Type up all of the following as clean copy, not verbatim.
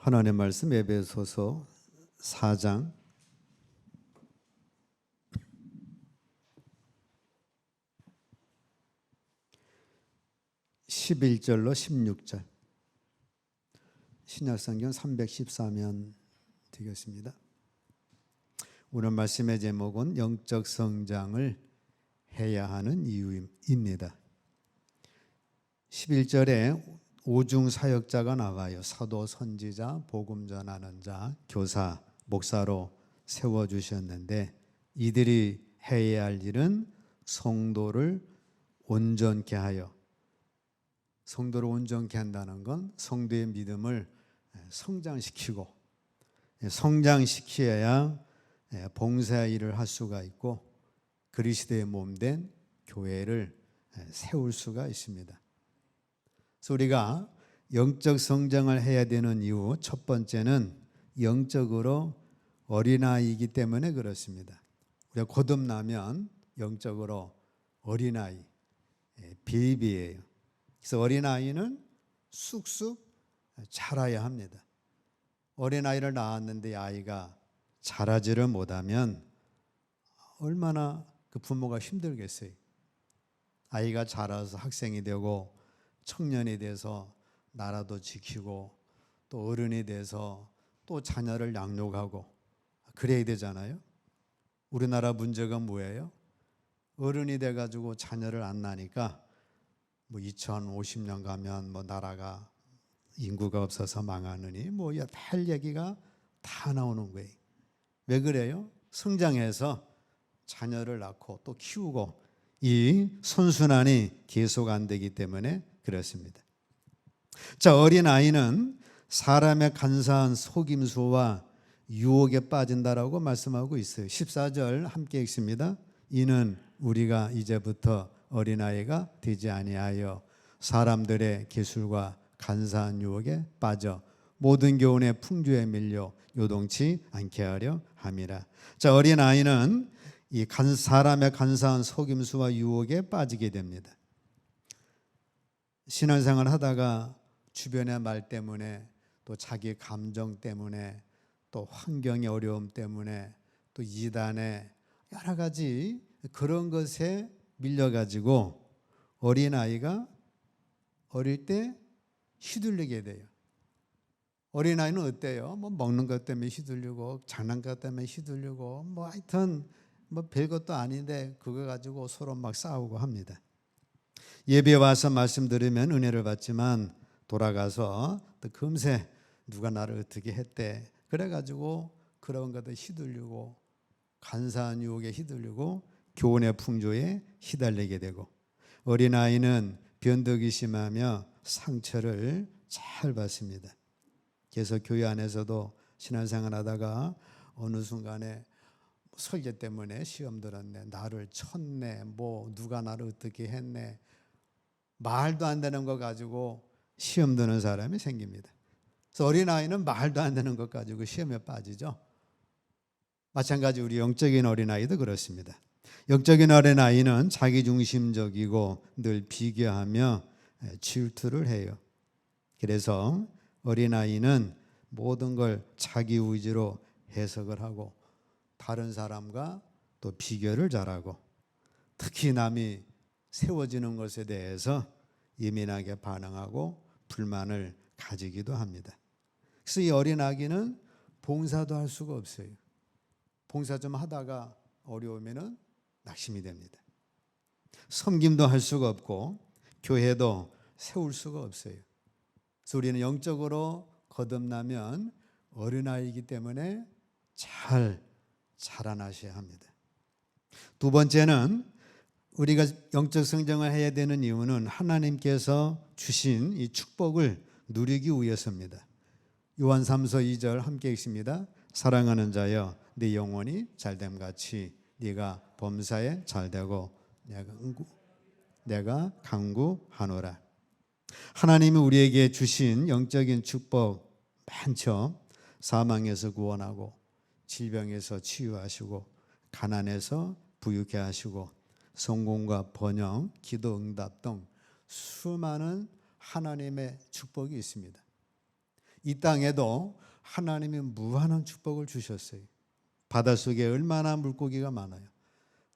하나님의 말씀 에베소서 4장 11절로 16절 신약성경 314면 되겠습니다. 오늘 말씀의 제목은 영적 성장을 해야 하는 이유입니다. 11절에 오중 사역자가 나와요. 사도, 선지자, 복음 전하는 자, 교사, 목사로 세워주셨는데 이들이 해야 할 일은 성도를 온전케 하여, 성도를 온전케 한다는 건 성도의 믿음을 성장시키고, 성장시켜야 봉사의 일을 할 수가 있고 그리스도의 몸된 교회를 세울 수가 있습니다. 그래서 우리가 영적 성장을 해야 되는 이유 첫 번째는 영적으로 어린아이이기 때문에 그렇습니다. 우리가 거듭나면 영적으로 어린아이, 베이비예요. 그래서 어린아이는 쑥쑥 자라야 합니다. 어린아이를 낳았는데 아이가 자라지를 못하면 얼마나 그 부모가 힘들겠어요. 아이가 자라서 학생이 되고 청년이 돼서 나라도 지키고 또 어른이 돼서 또 자녀를 양육하고 그래야 되잖아요. 우리나라 문제가 뭐예요? 어른이 돼가지고 자녀를 안 낳으니까 2050년 가면 나라가 인구가 없어서 망하느니 할 얘기가 다 나오는 거예요. 왜 그래요? 성장해서 자녀를 낳고 또 키우고 이 선순환이 계속 안 되기 때문에 그렇습니다. 자, 어린아이는 사람의 간사한 속임수와 유혹에 빠진다라고 말씀하고 있어요. 14절 함께 읽습니다. 이는 우리가 이제부터 어린아이가 되지 아니하여 사람들의 기술과 간사한 유혹에 빠져 모든 교훈의 풍조에 밀려 요동치 않게 하려 함이라. 자, 어린아이는 이 사람의 간사한 속임수와 유혹에 빠지게 됩니다. 신앙생활 하다가 주변의 말 때문에 또 자기 감정 때문에 또 환경의 어려움 때문에 또 이단의 여러 가지 그런 것에 밀려가지고 어린아이가 어릴 때 휘둘리게 돼요. 어린아이는 어때요? 먹는 것 때문에 휘둘리고 장난감 때문에 휘둘리고 하여튼 별것도 아닌데 그거 가지고 서로 막 싸우고 합니다. 예배에 와서 말씀 들으면 은혜를 받지만 돌아가서 또 금세 누가 나를 어떻게 했대 그래가지고 그런 것도 휘둘리고 간사한 유혹에 휘둘리고 교훈의 풍조에 휘달리게 되고 어린아이는 변덕이 심하며 상처를 잘 받습니다. 그래서 교회 안에서도 신앙생활 하다가 어느 순간에 설교 때문에 시험 들었네, 나를 쳤네, 누가 나를 어떻게 했네, 말도 안 되는 거 가지고 시험 드는 사람이 생깁니다. 그래서 어린아이는 말도 안 되는 것 가지고 시험에 빠지죠. 마찬가지 우리 영적인 어린아이도 그렇습니다. 영적인 어린아이는 자기중심적이고 늘 비교하며 질투를 해요. 그래서 어린아이는 모든 걸 자기 의지로 해석을 하고 다른 사람과 또 비교를 잘하고 특히 남이 세워지는 것에 대해서 예민하게 반응하고 불만을 가지기도 합니다. 그래서 이 어린아기는 봉사도 할 수가 없어요. 봉사 좀 하다가 어려우면 낙심이 됩니다. 섬김도 할 수가 없고 교회도 세울 수가 없어요. 그래서 우리는 영적으로 거듭나면 어린아이이기 때문에 잘 자라나셔야 합니다. 두 번째는 우리가 영적 성장을 해야 되는 이유는 하나님께서 주신 이 축복을 누리기 위해서입니다. 요한 3서 2절 함께 읽습니다. 사랑하는 자여 네 영혼이 잘됨같이 네가 범사에 잘되고 내가 간구하노라. 하나님이 우리에게 주신 영적인 축복 많죠. 사망에서 구원하고 질병에서 치유하시고 가난에서 부유케 하시고 성공과 번영, 기도 응답 등 수많은 하나님의 축복이 있습니다. 이 땅에도 하나님이 무한한 축복을 주셨어요. 바닷속에 얼마나 물고기가 많아요.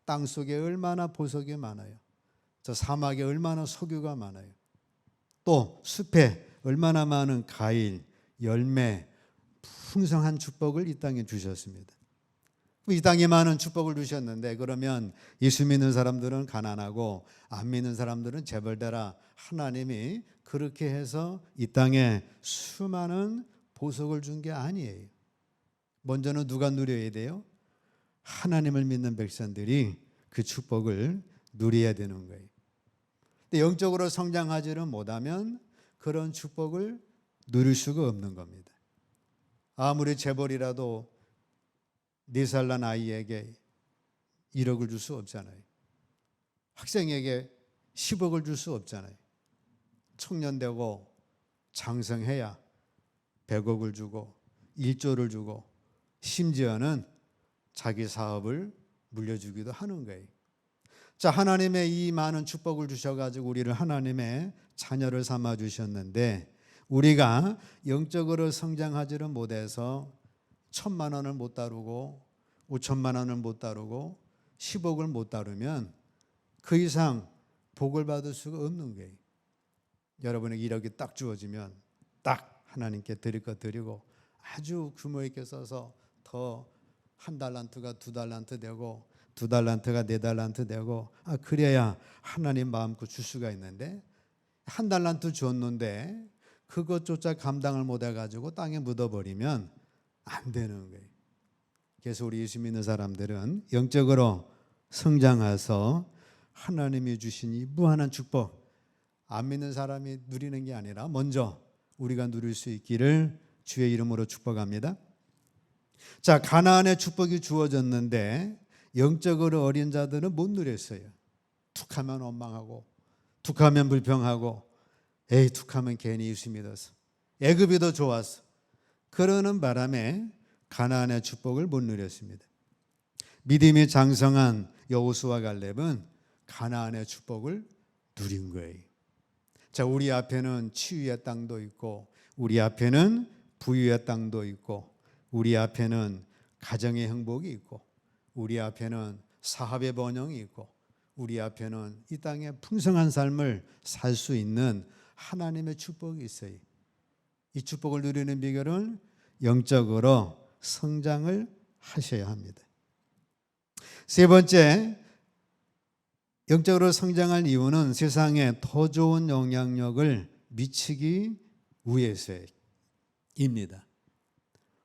땅속에 얼마나 보석이 많아요. 저 사막에 얼마나 석유가 많아요. 또 숲에 얼마나 많은 과일, 열매, 풍성한 축복을 이 땅에 주셨습니다. 이 땅에 많은 축복을 주셨는데 그러면 예수 믿는 사람들은 가난하고 안 믿는 사람들은 재벌되라. 하나님이 그렇게 해서 이 땅에 수많은 보석을 준 게 아니에요. 먼저는 누가 누려야 돼요? 하나님을 믿는 백성들이 그 축복을 누려야 되는 거예요. 근데 영적으로 성장하지를 못하면 그런 축복을 누릴 수가 없는 겁니다. 아무리 재벌이라도 4살 난 아이에게 1억을 줄 수 없잖아요. 학생에게 10억을 줄 수 없잖아요. 청년 되고 장성해야 100억을 주고 1조를 주고 심지어는 자기 사업을 물려주기도 하는 거예요. 자, 하나님의 이 많은 축복을 주셔가지고 우리를 하나님의 자녀를 삼아 주셨는데 우리가 영적으로 성장하지를 못해서 1,000만 원을 못 다루고 5천만 원을 못 다루고 10억을 못 다루면 그 이상 복을 받을 수가 없는 거예요. 여러분에게 1억이 딱 주어지면 딱 하나님께 드릴 것 드리고 아주 규모 있게 써서 더 1달란트가 2달란트 되고 2달란트가 4달란트 되고 그래야 하나님 마음껏 줄 수가 있는데 1달란트 줬는데 그것조차 감당을 못 해가지고 땅에 묻어버리면 안 되는 거예요. 그래서 우리 예수 믿는 사람들은 영적으로 성장해서 하나님이 주신 이 무한한 축복 안 믿는 사람이 누리는 게 아니라 먼저 우리가 누릴 수 있기를 주의 이름으로 축복합니다. 자, 가나안의 축복이 주어졌는데 영적으로 어린 자들은 못 누렸어요. 툭하면 원망하고 툭하면 불평하고 에이 툭하면 괜히 예수 믿어서 애굽이 더 좋았어. 그러는 바람에 가나안의 축복을 못 누렸습니다. 믿음이 장성한 여호수아 갈렙은 가나안의 축복을 누린 거예요. 자, 우리 앞에는 치유의 땅도 있고 우리 앞에는 부유의 땅도 있고 우리 앞에는 가정의 행복이 있고 우리 앞에는 사업의 번영이 있고 우리 앞에는 이 땅에 풍성한 삶을 살 수 있는 하나님의 축복이 있어요. 이 축복을 누리는 비결은 영적으로 성장을 하셔야 합니다. 세 번째, 영적으로 성장할 이유는 세상에 더 좋은 영향력을 미치기 위해서입니다.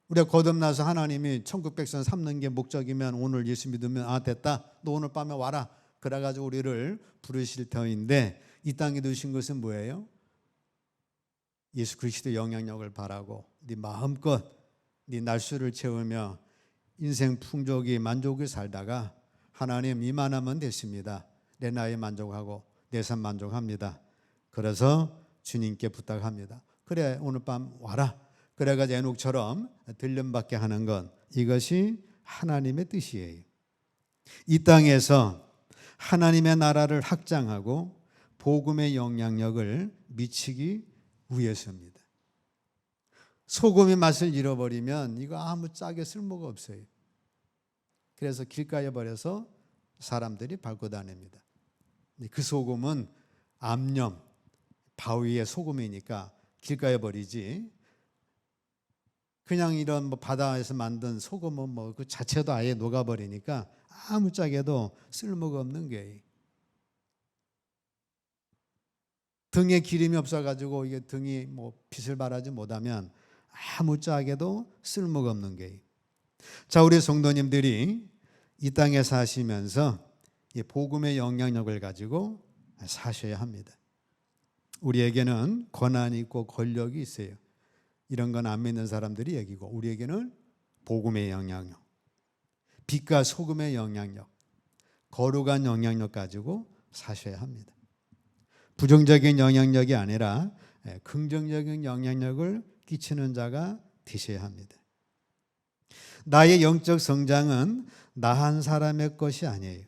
우리가 거듭나서 하나님이 천국 백성 삼는 게 목적이면 오늘 예수 믿으면 됐다. 너 오늘 밤에 와라. 그래가지고 우리를 부르실 터인데 이 땅에 두신 것은 뭐예요? 예수 그리스도의 영향력을 바라고 네 마음껏 네 날수를 채우며 인생 풍족이 만족을 살다가 하나님 이만하면 됐습니다. 내 나이에 만족하고 내 삶 만족합니다. 그래서 주님께 부탁합니다. 그래 오늘 밤 와라. 그래가지고 에녹처럼 들림받게 하는 것 이것이 하나님의 뜻이에요. 이 땅에서 하나님의 나라를 확장하고 복음의 영향력을 미치기 위해서입니다. 소금이 맛을 잃어버리면 이거 아무 짝에 쓸모가 없어요. 그래서 길가에 버려서 사람들이 밟고 다닙니다. 그 소금은 암염, 바위의 소금이니까 길가에 버리지. 그냥 이런 바다에서 만든 소금은 그 자체도 아예 녹아버리니까 아무 짝에도 쓸모가 없는 거예요. 등에 기름이 없어가지고 이게 등이 빛을 발하지 못하면 아무 짝에도 쓸모가 없는 거예요. 자, 우리 성도님들이 이 땅에 사시면서 이 복음의 영향력을 가지고 사셔야 합니다. 우리에게는 권한이 있고 권력이 있어요. 이런 건 안 믿는 사람들이 얘기고 우리에게는 복음의 영향력, 빛과 소금의 영향력, 거룩한 영향력 가지고 사셔야 합니다. 부정적인 영향력이 아니라 긍정적인 영향력을 끼치는 자가 되셔야 합니다. 나의 영적 성장은 나 한 사람의 것이 아니에요.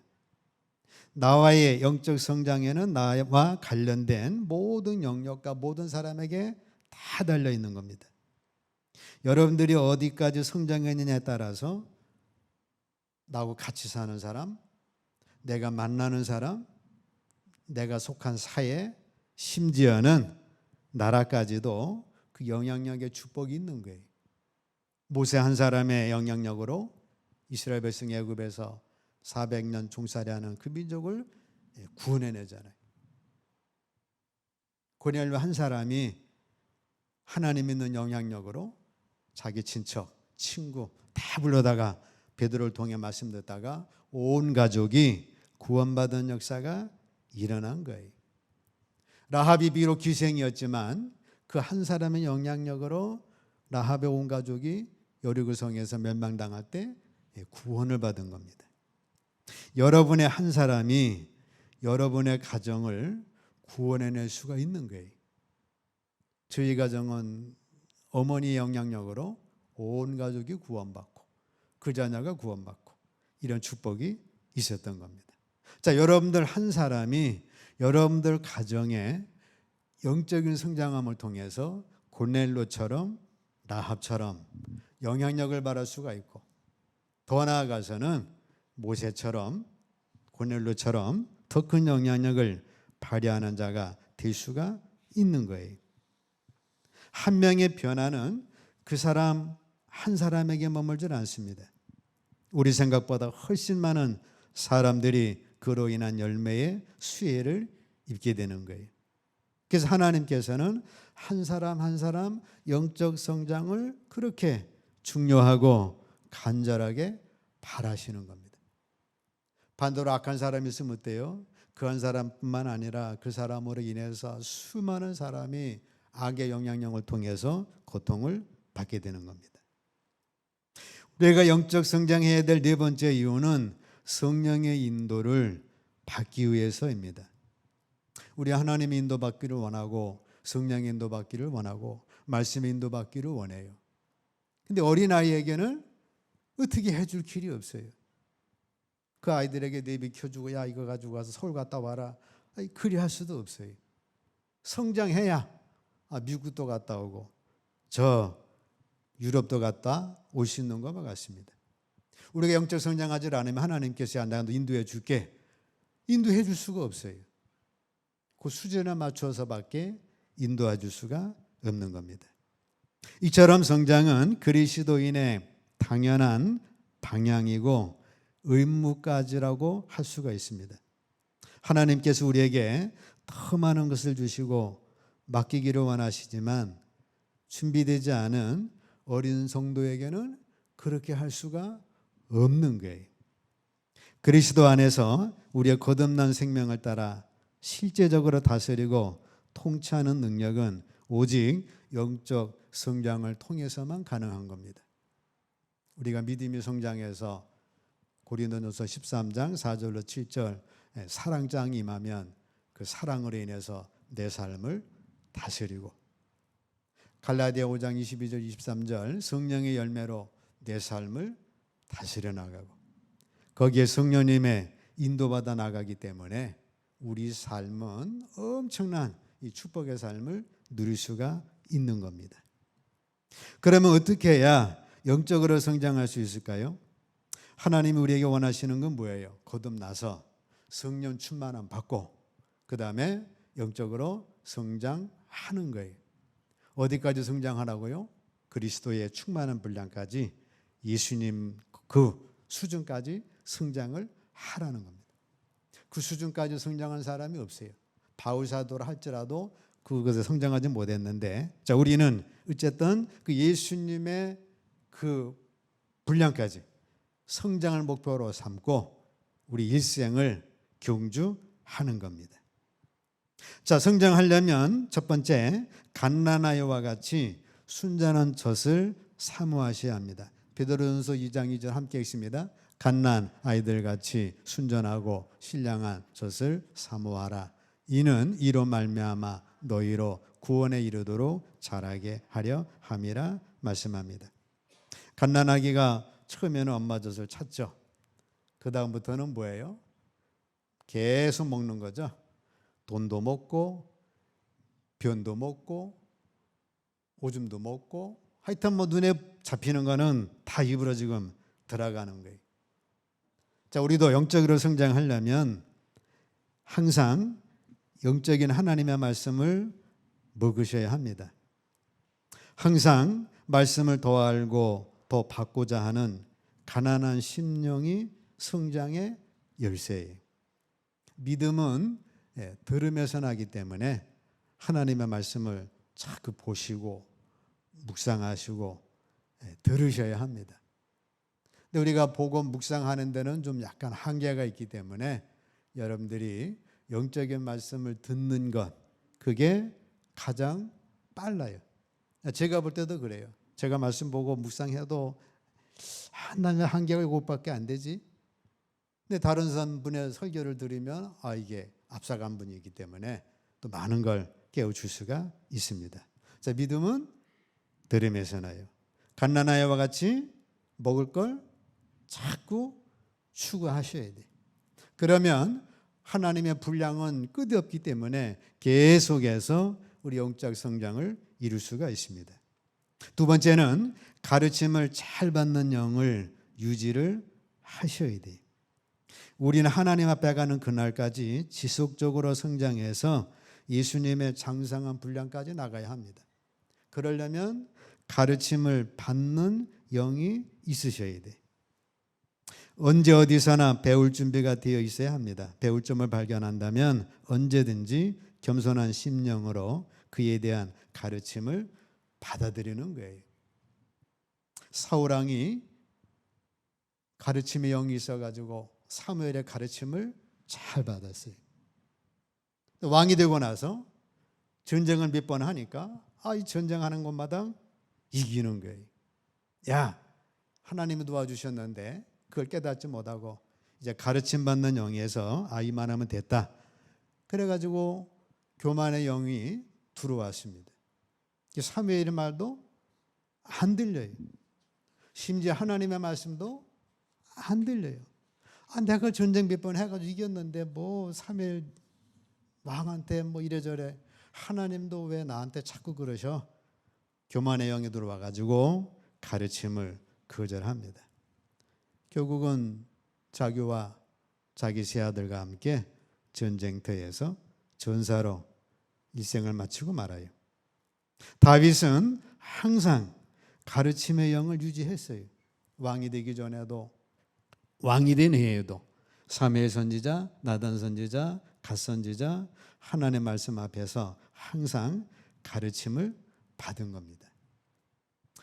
나와의 영적 성장에는 나와 관련된 모든 영역과 모든 사람에게 다 달려 있는 겁니다. 여러분들이 어디까지 성장했느냐에 따라서 나하고 같이 사는 사람, 내가 만나는 사람, 내가 속한 사회, 심지어는 나라까지도 그 영향력의 축복이 있는 거예요. 모세 한 사람의 영향력으로 이스라엘 백성이 애굽에서 400년 종살이하는 그 민족을 구원해내잖아요. 고넬료 한 사람이 하나님 믿는 영향력으로 자기 친척, 친구 다 불러다가 베드로를 통해 말씀 듣다가 온 가족이 구원받은 역사가 일어난 거예요. 라합이 비록 기생이었지만 그 한 사람의 영향력으로 라합의 온 가족이 여리고 성에서 멸망당할 때 구원을 받은 겁니다. 여러분의 한 사람이 여러분의 가정을 구원해낼 수가 있는 거예요. 저희 가정은 어머니의 영향력으로 온 가족이 구원받고 그 자녀가 구원받고 이런 축복이 있었던 겁니다. 자, 여러분들 한 사람이 여러분들 가정에 영적인 성장함을 통해서 고넬료처럼 라합처럼 영향력을 발할 수가 있고, 더 나아가서는 모세처럼 고넬료처럼 더 큰 영향력을 발휘하는 자가 될 수가 있는 거예요. 한 명의 변화는 그 사람 한 사람에게 머물질 않습니다. 우리 생각보다 훨씬 많은 사람들이 그로 인한 열매의 수혜를 입게 되는 거예요. 그래서 하나님께서는 한 사람 한 사람 영적 성장을 그렇게 중요하고 간절하게 바라시는 겁니다. 반대로 악한 사람이 있으면 어때요? 그 한 사람뿐만 아니라 그 사람으로 인해서 수많은 사람이 악의 영향력을 통해서 고통을 받게 되는 겁니다. 우리가 영적 성장해야 될 네 번째 이유는 성령의 인도를 받기 위해서입니다. 우리 하나님의 인도받기를 원하고 성령의 인도받기를 원하고 말씀의 인도받기를 원해요. 근데 어린아이에게는 어떻게 해줄 길이 없어요. 그 아이들에게 내비켜주고 야 이거 가지고 가서 서울 갔다 와라. 그리 할 수도 없어요. 성장해야 미국도 갔다 오고 저 유럽도 갔다 올 수 있는 것과 같습니다. 우리가 영적 성장하지 않으면 하나님께서 야 내가 너 인도해 줄게. 인도해 줄 수가 없어요. 그 수준에 맞춰서밖에 인도해 줄 수가 없는 겁니다. 이처럼 성장은 그리스도인의 당연한 방향이고 의무까지라고 할 수가 있습니다. 하나님께서 우리에게 더 많은 것을 주시고 맡기기를 원하시지만 준비되지 않은 어린 성도에게는 그렇게 할 수가 없는 거예요. 그리스도 안에서 우리의 거듭난 생명을 따라 실제적으로 다스리고 통치하는 능력은 오직 영적 성장을 통해서만 가능한 겁니다. 우리가 믿음이 성장해서 고린도전서 13장 4절로 7절 사랑장이 임하면 그 사랑으로 인해서 내 삶을 다스리고, 갈라디아 5장 22절 23절 성령의 열매로 내 삶을 다스려 나가고, 거기에 성령님의 인도받아 나가기 때문에 우리 삶은 엄청난 이 축복의 삶을 누릴 수가 있는 겁니다. 그러면 어떻게 해야 영적으로 성장할 수 있을까요? 하나님이 우리에게 원하시는 건 뭐예요? 거듭나서 성령 충만함 받고 그 다음에 영적으로 성장하는 거예요. 어디까지 성장하라고요? 그리스도의 충만한 분량까지, 예수님 그 수준까지 성장을 하라는 겁니다. 그 수준까지 성장한 사람이 없어요. 바울 사도를 할지라도 그것에 성장하지 못했는데, 자, 우리는 어쨌든 그 예수님의 그 분량까지 성장을 목표로 삼고 우리 일생을 경주하는 겁니다. 자, 성장하려면 첫 번째 갓난아이와 같이 순전한 젖을 사모하셔야 합니다. 베드로전서 2장 2절 함께 읽습니다. 갓난 아이들 같이 순전하고 신령한 젖을 사모하라. 이는 이로 말미암아 너희로 구원에 이르도록 자라게 하려 함이라 말씀합니다. 갓난아기가 처음에는 엄마 젖을 찾죠. 그 다음부터는 뭐예요? 계속 먹는 거죠. 돈도 먹고 변도 먹고 오줌도 먹고 하여튼 뭐 눈에 잡히는 거는 다 입으로 지금 들어가는 거예요. 자, 우리도 영적으로 성장하려면 항상 영적인 하나님의 말씀을 먹으셔야 합니다. 항상 말씀을 더 알고 더 받고자 하는 가난한 심령이 성장의 열쇠예요. 믿음은 들음에서 나기 때문에 하나님의 말씀을 자꾸 보시고 묵상하시고 들으셔야 합니다. 근데 우리가 보고 묵상하는 데는 좀 약간 한계가 있기 때문에 여러분들이 영적인 말씀을 듣는 것, 그게 가장 빨라요. 제가 볼 때도 그래요. 제가 말씀 보고 묵상해도 나는 한계가 이것밖에 안 되지. 근데 다른 분의 설교를 들으면 이게 앞서간 분이기 때문에 또 많은 걸 깨우칠 수가 있습니다. 자, 믿음은 들음에서 나요. 갓난아이와 같이 먹을 걸 자꾸 추구하셔야 돼. 그러면 하나님의 분량은 끝이 없기 때문에 계속해서 우리 영적 성장을 이룰 수가 있습니다. 두 번째는 가르침을 잘 받는 영을 유지를 하셔야 돼요. 우리는 하나님 앞에 가는 그날까지 지속적으로 성장해서 예수님의 장성한 분량까지 나가야 합니다. 그러려면 가르침을 받는 영이 있으셔야 돼. 언제 어디서나 배울 준비가 되어 있어야 합니다. 배울 점을 발견한다면 언제든지 겸손한 심령으로 그에 대한 가르침을 받아들이는 거예요. 사울왕이 가르침의 영이 있어가지고 사무엘의 가르침을 잘 받았어요. 왕이 되고 나서 전쟁을 몇 번 하니까 이 전쟁하는 곳마다 이기는 거예요. 야, 하나님이 도와주셨는데 그걸 깨닫지 못하고 이제 가르침 받는 영에서 이만하면 됐다. 그래가지고 교만의 영이 들어왔습니다. 사무엘의 말도 안 들려요. 심지어 하나님의 말씀도 안 들려요. 내가 전쟁 몇 번 해가지고 이겼는데 뭐 사무엘 왕한테 뭐 이래저래 하나님도 왜 나한테 자꾸 그러셔? 교만의 영이 들어와가지고 가르침을 거절합니다. 결국은 자기와 자기 세 아들과 함께 전쟁터에서 전사로 일생을 마치고 말아요. 다윗은 항상 가르침의 영을 유지했어요. 왕이 되기 전에도, 왕이 된 해에도 사무엘 선지자, 나단 선지자, 갓 선지자 하나님의 말씀 앞에서 항상 가르침을 받은 겁니다.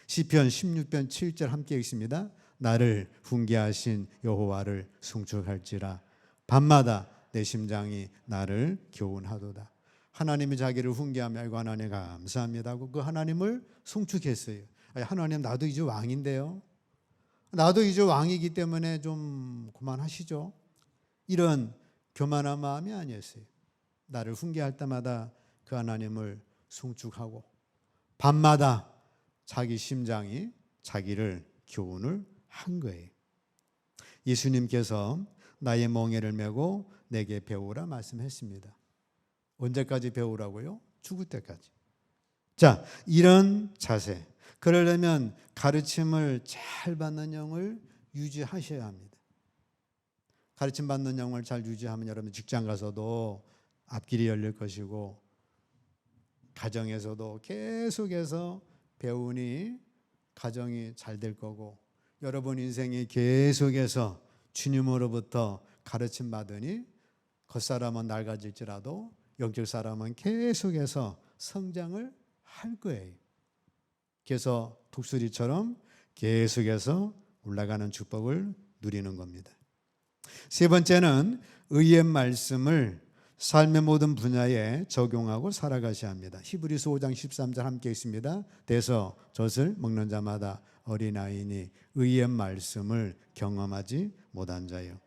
시편 16편 7절 함께 읽습니다. 나를 훈계하신 여호와를 송축할지라 밤마다 내 심장이 나를 교훈하도다. 하나님이 자기를 훈계하며 아이고 하나님 감사합니다 하고 그 하나님을 송축했어요. 하나님 나도 이제 왕인데요. 나도 이제 왕이기 때문에 좀 그만하시죠. 이런 교만한 마음이 아니었어요. 나를 훈계할 때마다 그 하나님을 송축하고 밤마다 자기 심장이 자기를 교훈을 한 거예요. 예수님께서 나의 멍에를 메고 내게 배우라 말씀했습니다. 언제까지 배우라고요? 죽을 때까지. 자, 이런 자세. 그러려면 가르침을 잘 받는 영을 유지하셔야 합니다. 가르침 받는 영을 잘 유지하면 여러분 직장 가서도 앞길이 열릴 것이고 가정에서도 계속해서 배우니 가정이 잘 될 거고 여러분 인생이 계속해서 주님으로부터 가르침 받으니 겉사람은 낡아질지라도 영적 사람은 계속해서 성장을 할 거예요. 그래서 독수리처럼 계속해서 올라가는 축복을 누리는 겁니다. 세 번째는 의의 말씀을 삶의 모든 분야에 적용하고 살아가셔야 합니다. 히브리서 5장 13절 함께 있습니다. 대서 젖을 먹는 자마다 어린아이니 의의 말씀을 경험하지 못한 자요.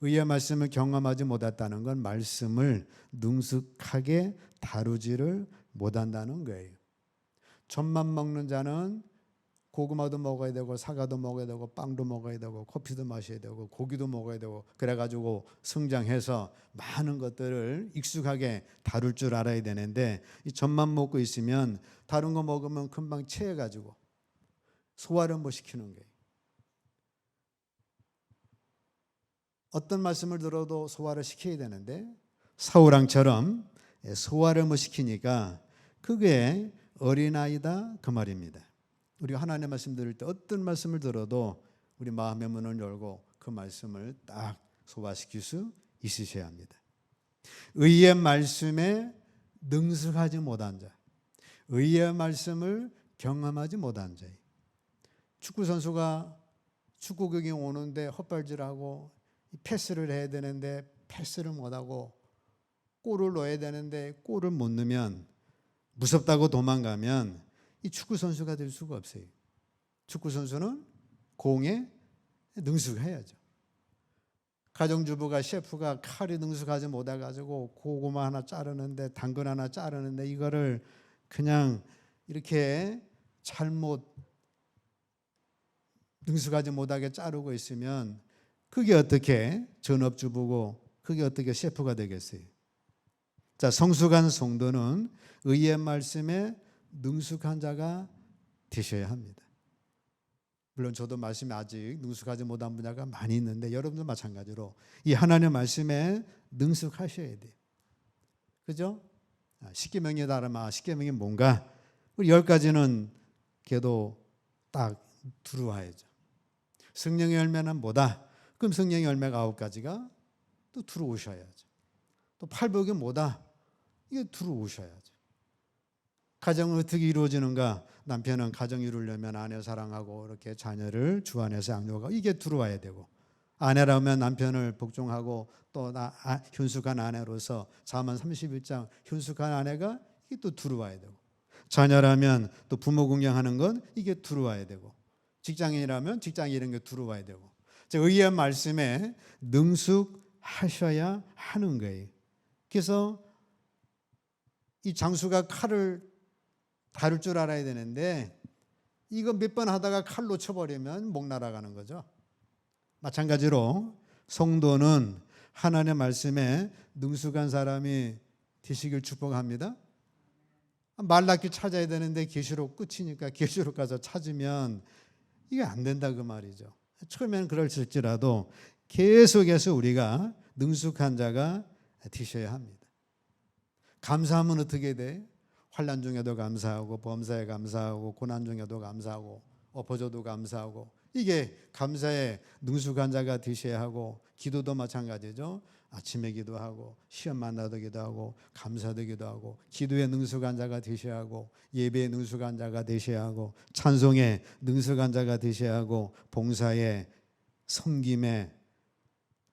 의의 말씀을 경험하지 못했다는 건 말씀을 능숙하게 다루지를 못한다는 거예요. 젖만 먹는 자는 고구마도 먹어야 되고 사과도 먹어야 되고 빵도 먹어야 되고 커피도 마셔야 되고 고기도 먹어야 되고 그래가지고 성장해서 많은 것들을 익숙하게 다룰 줄 알아야 되는데 이 젖만 먹고 있으면 다른 거 먹으면 금방 체해가지고 소화를 못 시키는 거예요. 어떤 말씀을 들어도 소화를 시켜야 되는데 사울왕처럼 소화를 못 시키니까 그게 어린아이다 그 말입니다. 우리가 하나님의 말씀 들을 때 어떤 말씀을 들어도 우리 마음의 문을 열고 그 말씀을 딱 소화시킬 수 있으셔야 합니다. 의의 말씀에 능숙하지 못한 자, 의의 말씀을 경험하지 못한 자. 축구 선수가 축구 경기 오는데 헛발질하고 패스를 해야 되는데 패스를 못하고 골을 넣어야 되는데 골을 못 넣으면 무섭다고 도망가면 이 축구 선수가 될 수가 없어요. 축구 선수는 공에 능숙해야죠. 가정주부가 셰프가 칼이 능숙하지 못해가지고 고구마 하나 자르는데 당근 하나 자르는데 이거를 그냥 이렇게 잘못 능숙하지 못하게 자르고 있으면 그게 어떻게 전업주부고 그게 어떻게 셰프가 되겠어요? 자, 성숙한 성도는 의의 말씀에 능숙한 자가 되셔야 합니다. 물론 저도 말씀에 아직 능숙하지 못한 분야가 많이 있는데 여러분도 마찬가지로 이 하나님의 말씀에 능숙하셔야 돼요. 그죠? 십계명에 따르면 십계명이 뭔가 우리 10가지는 걔도 딱 들어와야죠. 성령의 열매는 뭐다? 그럼 성령의 열매가 9가지가 또 들어오셔야죠. 또 팔복이 뭐다? 이게 들어오셔야죠. 가정은 어떻게 이루어지는가? 남편은 가정 이루려면 아내 사랑하고 이렇게 자녀를 주 안에서 양육하고 이게 들어와야 되고, 아내라면 남편을 복종하고 또 현숙한 아내로서 잠언 31장 현숙한 아내가 이게 또 들어와야 되고, 자녀라면 또 부모 공경하는 건 이게 들어와야 되고, 직장인이라면 직장인 이런 게 들어와야 되고, 의의 말씀에 능숙하셔야 하는 거예요. 그래서 이 장수가 칼을 다룰 줄 알아야 되는데 이거 몇 번 하다가 칼 놓쳐버리면 목 날아가는 거죠. 마찬가지로 성도는 하나님의 말씀에 능숙한 사람이 되시길 축복합니다. 말라기 찾아야 되는데 계시록 끝이니까 계시록 가서 찾으면 이게 안 된다 그 말이죠. 처음에는 그럴지라도 계속해서 우리가 능숙한 자가 되셔야 합니다. 감사하면 어떻게 돼? 환난 중에도 감사하고, 범사에 감사하고, 고난 중에도 감사하고, 엎어져도 감사하고, 이게 감사에 능숙한 자가 되셔야 하고, 기도도 마찬가지죠. 아침에 기도하고, 시험 만나도 기도하고, 감사도 기도하고, 기도에 능숙한 자가 되셔야 하고, 예배에 능숙한 자가 되셔야 하고, 찬송에 능숙한 자가 되셔야 하고, 봉사에, 섬김에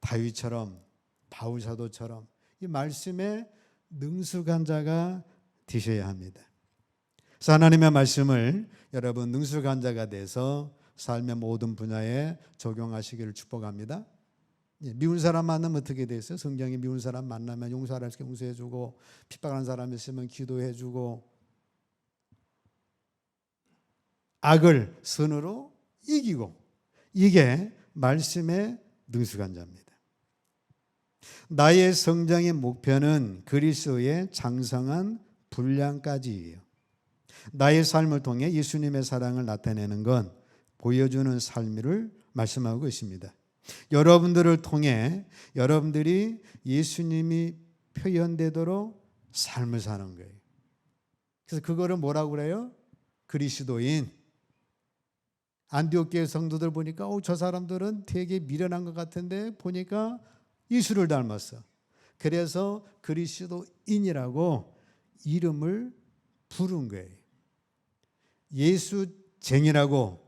다윗처럼, 바울 사도처럼 이 말씀에 능숙한 자가 되셔야 합니다. 그래서 하나님의 말씀을 여러분 능숙한 자가 돼서 삶의 모든 분야에 적용하시기를 축복합니다. 미운 사람 만나면 어떻게 돼있어요? 성경에 미운 사람 만나면 용서할 수 용서해주고, 핍박하는 사람 있으면 기도해주고, 악을 선으로 이기고, 이게 말씀의 능숙한 자입니다. 나의 성장의 목표는 그리스도의 장성한 분량까지예요. 나의 삶을 통해 예수님의 사랑을 나타내는 건 보여주는 삶을 말씀하고 있습니다. 여러분들을 통해 여러분들이 예수님이 표현되도록 삶을 사는 거예요. 그래서 그거를 뭐라고 그래요? 그리스도인. 안디옥 교회 성도들 보니까 저 사람들은 되게 미련한 것 같은데 보니까 예수를 닮았어. 그래서 그리스도인이라고 이름을 부른 거예요. 예수쟁이라고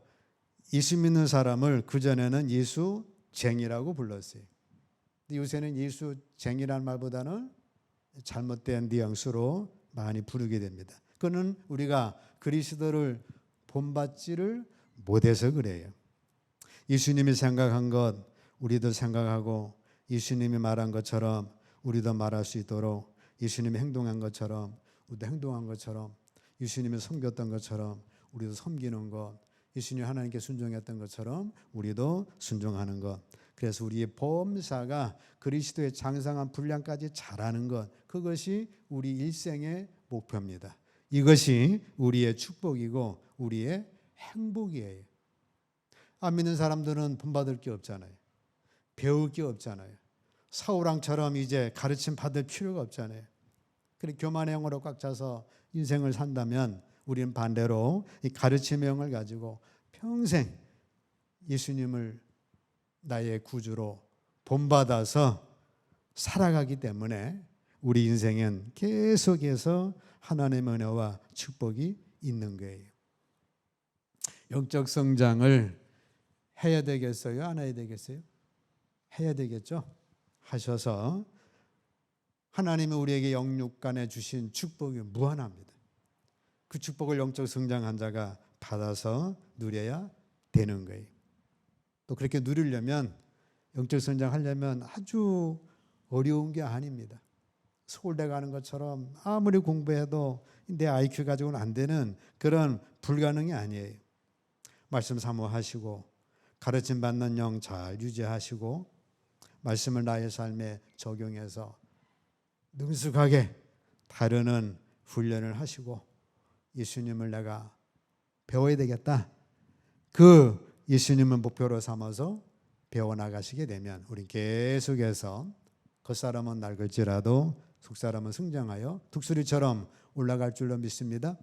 예수 믿는 사람을 그전에는 예수쟁이라고 불렀어요. 근데 요새는 예수쟁이라는 말보다는 잘못된 뉘앙스로 많이 부르게 됩니다. 그거는 우리가 그리스도를 본받지를 못해서 그래요. 예수님이 생각한 것 우리도 생각하고, 예수님이 말한 것처럼 우리도 말할 수 있도록, 예수님이 행동한 것처럼 우리도 행동한 것처럼, 예수님이 섬겼던 것처럼 우리도 섬기는 것, 예수님이 하나님께 순종했던 것처럼 우리도 순종하는 것, 그래서 우리의 범사가 그리스도의 장성한 분량까지 자라는 것, 그것이 우리 일생의 목표입니다. 이것이 우리의 축복이고 우리의 행복이에요. 안 믿는 사람들은 본받을 게 없잖아요. 배울 게 없잖아요. 사울왕처럼 이제 가르침 받을 필요가 없잖아요. 그리고 교만의 영으로 꽉 차서 인생을 산다면 우리는 반대로 이 가르침의 영을 가지고 평생 예수님을 나의 구주로 본받아서 살아가기 때문에 우리 인생은 계속해서 하나님의 은혜와 축복이 있는 거예요. 영적 성장을 해야 되겠어요? 안 해야 되겠어요? 해야 되겠죠? 하셔서 하나님이 우리에게 영육간에 주신 축복이 무한합니다. 그 축복을 영적 성장한 자가 받아서 누려야 되는 거예요. 또 그렇게 누리려면 영적 성장하려면 아주 어려운 게 아닙니다. 서울대 가는 것처럼 아무리 공부해도 내 IQ 가지고는 안 되는 그런 불가능이 아니에요. 말씀 사모하시고 가르침 받는 영 잘 유지하시고 말씀을 나의 삶에 적용해서 능숙하게 다루는 훈련을 하시고 예수님을 내가 배워야 되겠다. 그 예수님을 목표로 삼아서 배워나가시게 되면 우리 계속해서 겉사람은 낡을지라도 속사람은 성장하여 독수리처럼 올라갈 줄로 믿습니다.